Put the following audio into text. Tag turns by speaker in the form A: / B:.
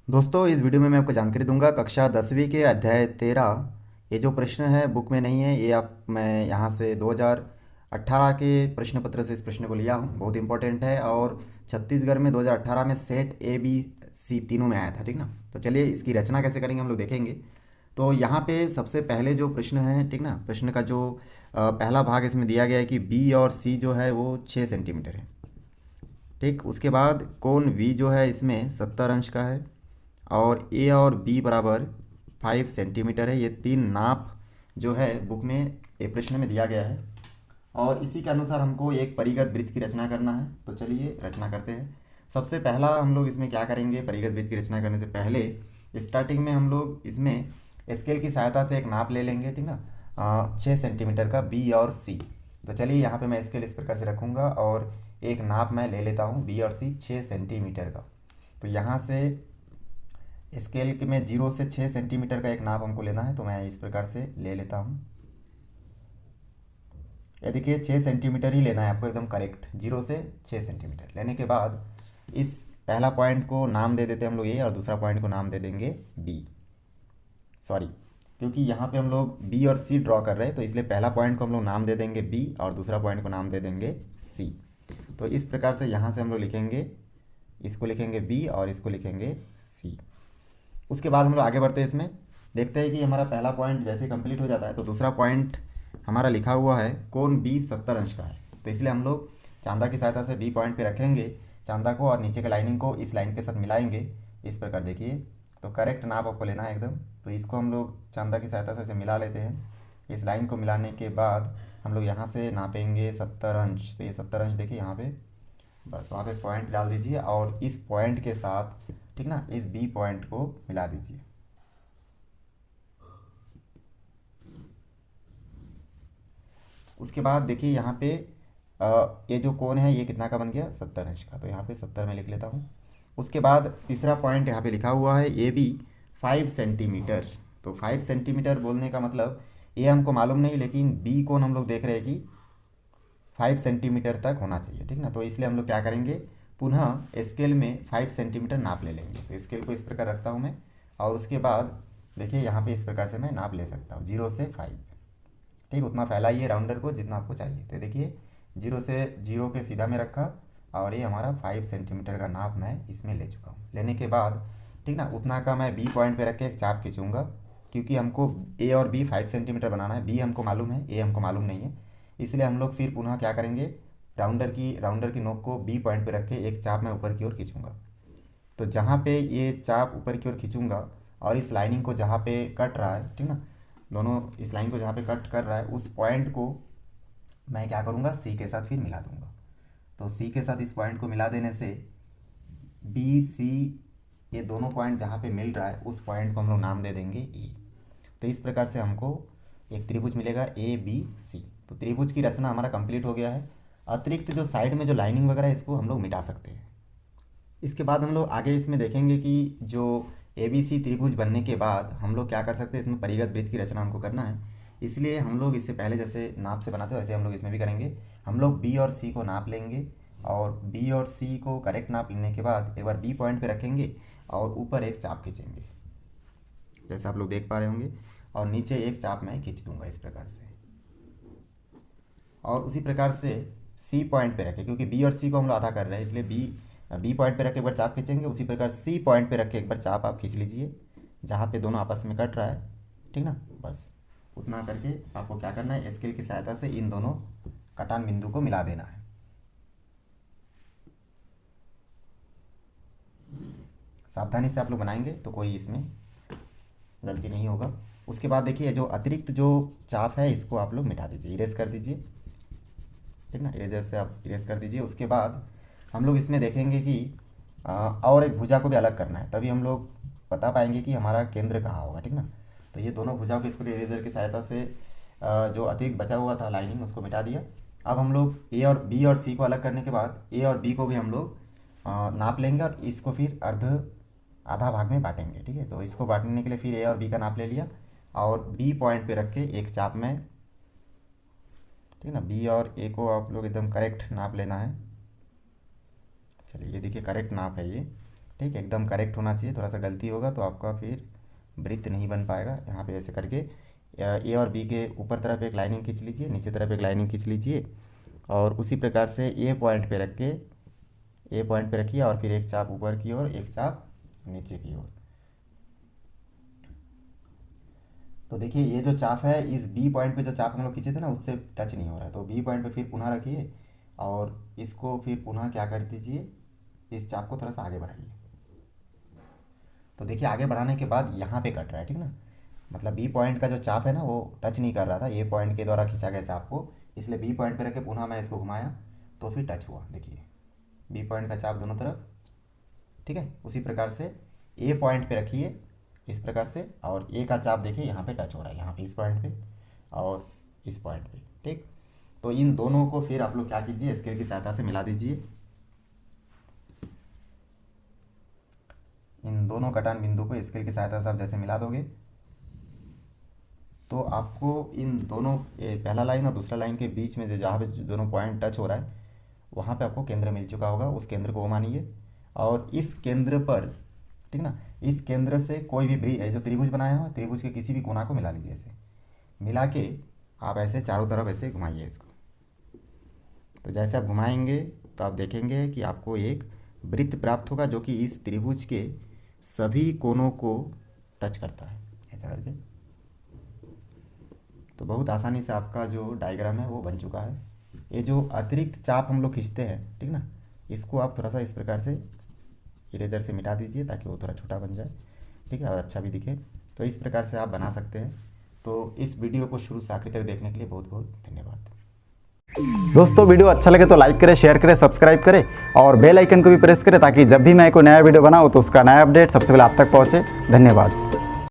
A: दोस्तों, इस वीडियो में मैं आपको जानकारी दूंगा कक्षा 10वीं के अध्याय 13। ये जो प्रश्न है बुक में नहीं है, ये आप मैं यहाँ से 2018 के प्रश्न पत्र से इस प्रश्न को लिया हूँ। बहुत इंपॉर्टेंट है और छत्तीसगढ़ में 2018 में सेट ए बी सी तीनों में आया था, ठीक ना। तो चलिए इसकी रचना कैसे करेंगे हम लोग देखेंगे। तो यहाँ पे सबसे पहले जो प्रश्न है, ठीक ना, प्रश्न का जो पहला भाग इसमें दिया गया है कि बी और सी जो है वो 6 सेंटीमीटर है, ठीक। उसके बाद कोण वी जो है इसमें 70 अंश का है और ए और बी बराबर 5 सेंटीमीटर है। ये तीन नाप जो है बुक में एक प्रश्न में दिया गया है और इसी के अनुसार हमको एक परिगत वृत्त की रचना करना है। तो चलिए रचना करते हैं। सबसे पहला हम लोग इसमें क्या करेंगे, परिगत वृत्त की रचना करने से पहले स्टार्टिंग में हम लोग इसमें स्केल की सहायता से एक नाप ले लेंगे, ठीक ना। 6 सेंटीमीटर का बी और सी। तो चलिए यहाँ पे मैं स्केल इस प्रकार से रखूँगा और एक नाप मैं ले लेता हूँ बी और सी 6 सेंटीमीटर का। तो यहाँ से स्केल के में 0 से 6 सेंटीमीटर का एक नाप हमको लेना है, तो मैं इस प्रकार से ले लेता हूँ। ये देखिए 6 सेंटीमीटर ही लेना है आपको, एकदम करेक्ट। 0 से 6 सेंटीमीटर लेने के बाद इस पहला पॉइंट को नाम दे देते हैं हम लोग ए और दूसरा पॉइंट को नाम दे देंगे बी। सॉरी, क्योंकि यहाँ पे हम लोग बी और सी ड्रॉ कर रहे हैं तो इसलिए पहला पॉइंट को हम लोग नाम दे देंगे बी और दूसरा पॉइंट को नाम दे देंगे सी। तो इस प्रकार से यहाँ से हम लोग लिखेंगे, इसको लिखेंगे बी और इसको लिखेंगे सी। उसके बाद हम लोग आगे बढ़ते हैं। इसमें देखते हैं कि हमारा पहला पॉइंट जैसे कंप्लीट हो जाता है तो दूसरा पॉइंट हमारा लिखा हुआ है कोण बी 70 अंश का है। तो इसलिए हम लोग चांदा की सहायता से बी पॉइंट पे रखेंगे चांदा को और नीचे के लाइनिंग को इस लाइन के साथ मिलाएंगे इस प्रकार। देखिए, तो करेक्ट नाप आपको लेना है एकदम। तो इसको हम लोग चांदा की सहायता से मिला लेते हैं। इस लाइन को मिलाने के बाद हम लोग यहाँ से नापेंगे 70 अंश। तो ये 70 अंश देखिए यहाँ पे, बस वहाँ पे पॉइंट डाल दीजिए और इस पॉइंट के साथ, ठीक ना, इस बी पॉइंट को मिला दीजिए। उसके बाद देखिए यहाँ पे ये जो कोण है ये कितना का बन गया, 70 अंश का। तो यहाँ पे 70 में लिख लेता हूँ। उसके बाद तीसरा पॉइंट यहाँ पे लिखा हुआ है ए बी 5 सेंटीमीटर। तो 5 सेंटीमीटर बोलने का मतलब ये हमको मालूम नहीं, लेकिन बी कोण हम लोग देख रहे हैं कि 5 सेंटीमीटर तक होना चाहिए, ठीक ना। तो इसलिए हम लोग क्या करेंगे, पुनः स्केल में 5 सेंटीमीटर नाप ले लेंगे। तो स्केल को इस प्रकार रखता हूँ मैं और उसके बाद देखिए यहाँ पे इस प्रकार से मैं नाप ले सकता हूँ 0 से 5, ठीक। उतना फैलाइए राउंडर को जितना आपको चाहिए। तो देखिए 0 से 0 के सीधा में रखा और ये हमारा 5 सेंटीमीटर का नाप मैं इसमें ले चुका हूँ। लेने के बाद, ठीक ना, उतना का मैं बी पॉइंट पे रख के एक चाप खींचूंगा, क्योंकि हमको ए और बी 5 सेंटीमीटर बनाना है। बी हमको मालूम है, ए हमको मालूम नहीं है। इसलिए हम लोग फिर पुनः क्या करेंगे, राउंडर की नोक को बी पॉइंट पे रख के एक चाप मैं ऊपर की ओर खींचूंगा। तो जहाँ पे ये चाप ऊपर की ओर खींचूंगा और इस लाइनिंग को जहाँ पे कट रहा है, ठीक ना, दोनों इस लाइन को जहाँ पे कट कर रहा है उस पॉइंट को मैं क्या करूँगा, सी के साथ फिर मिला दूंगा। तो सी के साथ इस पॉइंट को मिला देने से बी सी, ये दोनों पॉइंट जहाँ पे मिल रहा है उस पॉइंट को हम लोग नाम दे देंगे ए। तो इस प्रकार से हमको एक त्रिभुज मिलेगा ए बी सी। तो त्रिभुज की रचना हमारा कंप्लीट हो गया है। अतिरिक्त जो साइड में जो लाइनिंग वगैरह है इसको हम लोग मिटा सकते हैं। इसके बाद हम लोग आगे इसमें देखेंगे कि जो ए बी सी त्रिभुज बनने के बाद हम लोग क्या कर सकते हैं, इसमें परिगत वृत्त की रचना हमको करना है। इसलिए हम लोग इससे पहले जैसे नाप से बनाते हैं वैसे हम लोग इसमें भी करेंगे। हम लोग बी और सी को नाप लेंगे और बी और सी को करेक्ट नाप लेने के बाद एक बार बी पॉइंट पे रखेंगे और ऊपर एक चाप खींचेंगे जैसे आप लोग देख पा रहे होंगे, और नीचे एक चाप मैं खींच दूंगा इस प्रकार से। और उसी प्रकार से सी पॉइंट पे रखें, क्योंकि बी और सी को हम लोग आधा कर रहे हैं इसलिए बी पॉइंट पे रख के एक बार चाप खींचेंगे। उसी प्रकार सी पॉइंट पे रख के एक बार चाप आप खींच लीजिए जहाँ पे दोनों आपस में कट रहा है, ठीक ना। बस उतना करके आपको क्या करना है, स्केल की सहायता से इन दोनों कटान बिंदु को मिला देना है। सावधानी से आप लोग बनाएंगे तो कोई इसमें गलती नहीं होगा। उसके बाद देखिए जो अतिरिक्त जो चाप है इसको आप लोग मिटा दीजिए, इरेज कर दीजिए, ठीक ना। इरेजर से आप इरेज कर दीजिए। उसके बाद हम लोग इसमें देखेंगे कि और एक भुजा को भी अलग करना है, तभी हम लोग बता पाएंगे कि हमारा केंद्र कहाँ होगा, ठीक ना। तो ये दोनों भुजाओं को इसको इरेजर की सहायता से जो अतिरिक्त बचा हुआ था लाइनिंग उसको मिटा दिया। अब हम लोग ए और बी और सी को अलग करने के बाद ए और बी को भी हम लोग नाप लेंगे और इसको फिर आधा भाग में बांटेंगे, ठीक है। तो इसको बांटने के लिए फिर ए और बी का नाप ले लिया और बी पॉइंट पे रख के एक चाप में, ठीक है ना, बी और ए को आप लोग एकदम करेक्ट नाप लेना है चलिए ये देखिए करेक्ट नाप है ये, ठीक है, एकदम करेक्ट होना चाहिए। थोड़ा सा गलती होगा तो आपका फिर वृत्त नहीं बन पाएगा। यहाँ पे ऐसे करके ए और बी के ऊपर तरफ एक लाइनिंग खींच लीजिए, नीचे तरफ एक लाइनिंग खींच लीजिए, और उसी प्रकार से ए पॉइंट पे रख के, ए पॉइंट पे रखिए और फिर एक चाप ऊपर की ओर, एक चाप नीचे की ओर। तो देखिए ये जो चाप है, इस बी पॉइंट पे जो चाप हम लोग खींचे थे ना, उससे टच नहीं हो रहा है। तो बी पॉइंट पे फिर पुनः रखिए और इसको फिर पुनः क्या कर दीजिए, इस चाप को थोड़ा सा आगे बढ़ाइए। तो देखिए आगे बढ़ाने के बाद यहाँ पे कट रहा है, ठीक ना, मतलब बी पॉइंट का जो चाप है ना वो टच नहीं कर रहा था ए पॉइंट के द्वारा खींचा गया चाप को, इसलिए बी पॉइंट पे रख के पुनः मैं इसको घुमाया तो फिर टच हुआ। देखिए बी पॉइंट का चाप दोनों तरफ, ठीक है। उसी प्रकार से ए पॉइंट पे रखिए इस प्रकार से, और ए का चाप देखिए यहाँ पे टच हो रहा है, यहाँ पे इस पॉइंट पे और इस पॉइंट पे, ठीक। तो इन दोनों को फिर आप लोग क्या कीजिए, स्केल की सहायता से मिला दीजिए। इन दोनों कटान बिंदु को स्केल की सहायता से आप जैसे मिला दोगे तो आपको इन दोनों पहला लाइन और दूसरा लाइन के बीच में जो जहाँ पे दोनों पॉइंट टच हो रहा है वहाँ पे आपको केंद्र मिल चुका होगा। उस केंद्र को वो मानिए और इस केंद्र पर, ठीक ना, इस केंद्र से कोई भी जो त्रिभुज बनाया हुआ त्रिभुज के किसी भी कोना को मिला लीजिए। ऐसे मिला के आप ऐसे चारों तरफ ऐसे घुमाइए इसको। तो जैसे आप घुमाएंगे तो आप देखेंगे कि आपको एक वृत्त प्राप्त होगा जो कि इस त्रिभुज के सभी कोनों को टच करता है, ऐसा करके। तो बहुत आसानी से आपका जो डायग्राम है वो बन चुका है। ये जो अतिरिक्त चाप हम लोग खींचते हैं, ठीक ना, इसको आप थोड़ा सा इस प्रकार से इरेजर से मिटा दीजिए ताकि वो थोड़ा छोटा बन जाए, ठीक है, और अच्छा भी दिखे। तो इस प्रकार से आप बना सकते हैं। तो इस वीडियो को शुरू से आखिर तक देखने के लिए बहुत बहुत धन्यवाद।
B: दोस्तों वीडियो अच्छा लगे तो लाइक करें, शेयर करें, सब्सक्राइब करें और बेल आइकन को भी प्रेस करें ताकि जब भी मैं कोई नया वीडियो बनाऊँ तो उसका नया अपडेट सबसे पहले आप तक पहुँचे। धन्यवाद।